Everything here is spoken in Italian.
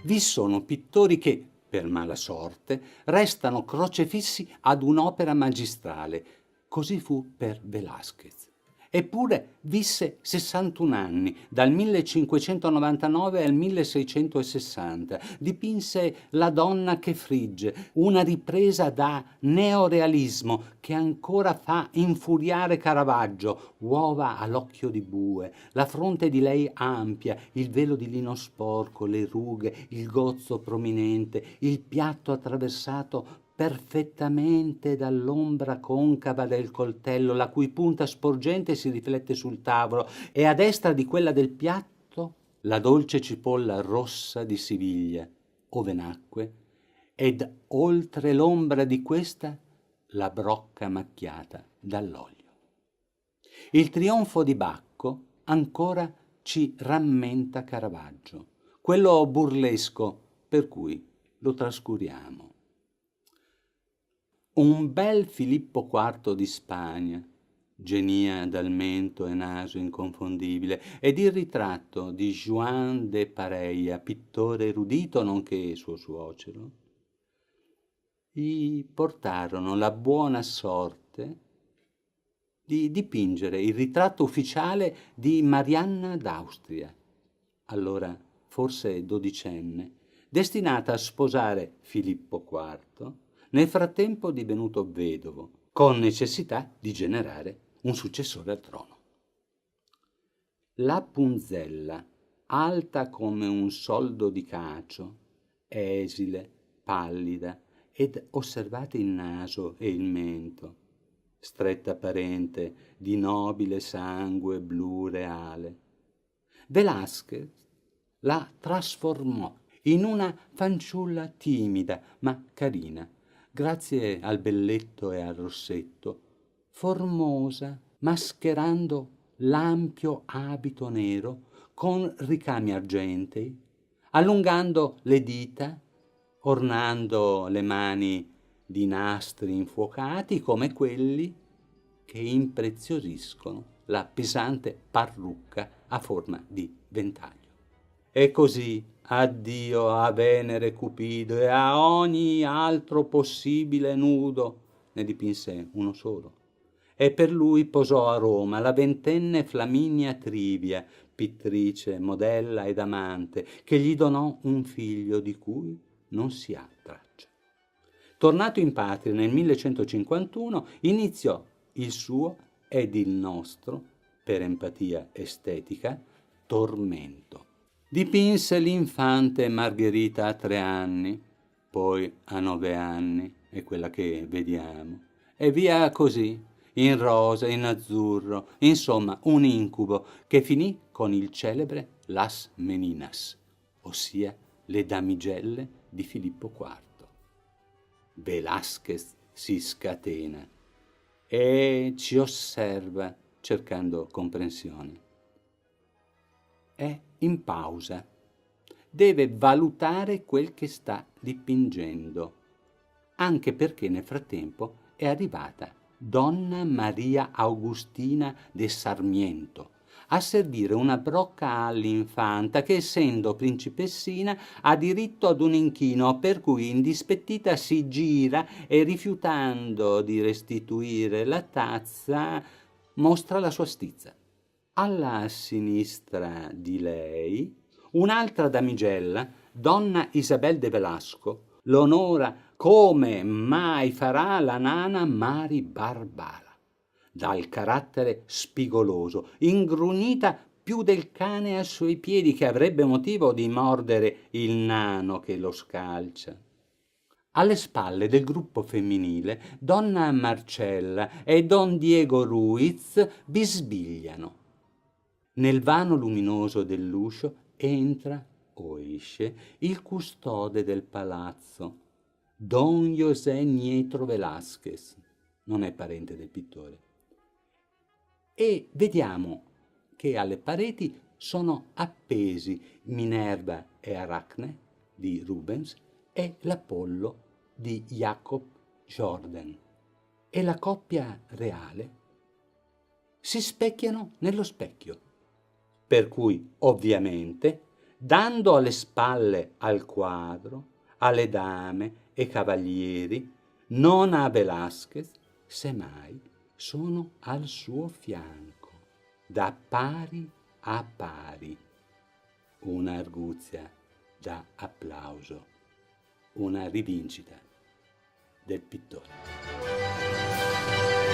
Vi sono pittori che, per mala sorte, restano crocefissi ad un'opera magistrale. Così fu per Velázquez. Eppure visse 61 anni, dal 1599 al 1660. Dipinse La donna che frigge, una ripresa da neorealismo che ancora fa infuriare Caravaggio. Uova all'occhio di bue, la fronte di lei ampia, il velo di lino sporco, le rughe, il gozzo prominente, il piatto attraversato perfettamente dall'ombra concava del coltello, la cui punta sporgente si riflette sul tavolo, e a destra di quella del piatto la dolce cipolla rossa di Siviglia, ove nacque, ed oltre l'ombra di questa la brocca macchiata dall'olio. Il trionfo di Bacco ancora ci rammenta Caravaggio, quello burlesco per cui lo trascuriamo. Un bel Filippo IV di Spagna, genia dal mento e naso inconfondibile, ed il ritratto di Juan de Pareja, pittore erudito nonché suo suocero, gli portarono la buona sorte di dipingere il ritratto ufficiale di Marianna d'Austria, allora forse dodicenne, destinata a sposare Filippo IV, nel frattempo divenuto vedovo, con necessità di generare un successore al trono. La Punzella, alta come un soldo di cacio, esile, pallida, ed osservate il naso e il mento, stretta parente di nobile sangue blu reale. Velázquez la trasformò in una fanciulla timida ma carina, grazie al belletto e al rossetto, formosa, mascherando l'ampio abito nero con ricami argentei, allungando le dita, ornando le mani di nastri infuocati come quelli che impreziosiscono la pesante parrucca a forma di ventaglio. E così addio a Venere Cupido e a ogni altro possibile nudo, ne dipinse uno solo. E per lui posò a Roma la ventenne Flaminia Trivia, pittrice, modella ed amante, che gli donò un figlio di cui non si ha traccia. Tornato in patria nel 1151, iniziò il suo ed il nostro, per empatia estetica, tormento. Dipinse l'infante Margherita a 3 anni, poi a 9 anni, è quella che vediamo, e via così, in rosa, in azzurro, insomma un incubo che finì con il celebre Las Meninas, ossia le damigelle di Filippo IV. Velázquez si scatena e ci osserva cercando comprensione. È in pausa, deve valutare quel che sta dipingendo, anche perché nel frattempo è arrivata Donna Maria Augustina de Sarmiento a servire una brocca all'infanta che, essendo principessina, ha diritto ad un inchino, per cui indispettita si gira e, rifiutando di restituire la tazza, mostra la sua stizza. Alla sinistra di lei un'altra damigella, donna Isabel de Velasco, l'onora come mai farà la nana Mari Barbara, dal carattere spigoloso, ingrugnita più del cane ai suoi piedi, che avrebbe motivo di mordere il nano che lo scalcia. Alle spalle del gruppo femminile, donna Marcella e don Diego Ruiz bisbigliano. Nel vano luminoso dell'uscio entra o esce il custode del palazzo, don José Nietro Velázquez, non è parente del pittore. E vediamo che alle pareti sono appesi Minerva e Aracne di Rubens e l'Apollo di Jacob Jordan, e la coppia reale si specchiano nello specchio, per cui ovviamente dando alle spalle al quadro, alle dame e cavalieri, non a Velázquez, semmai sono al suo fianco, da pari a pari. Una arguzia da applauso, una rivincita del pittore.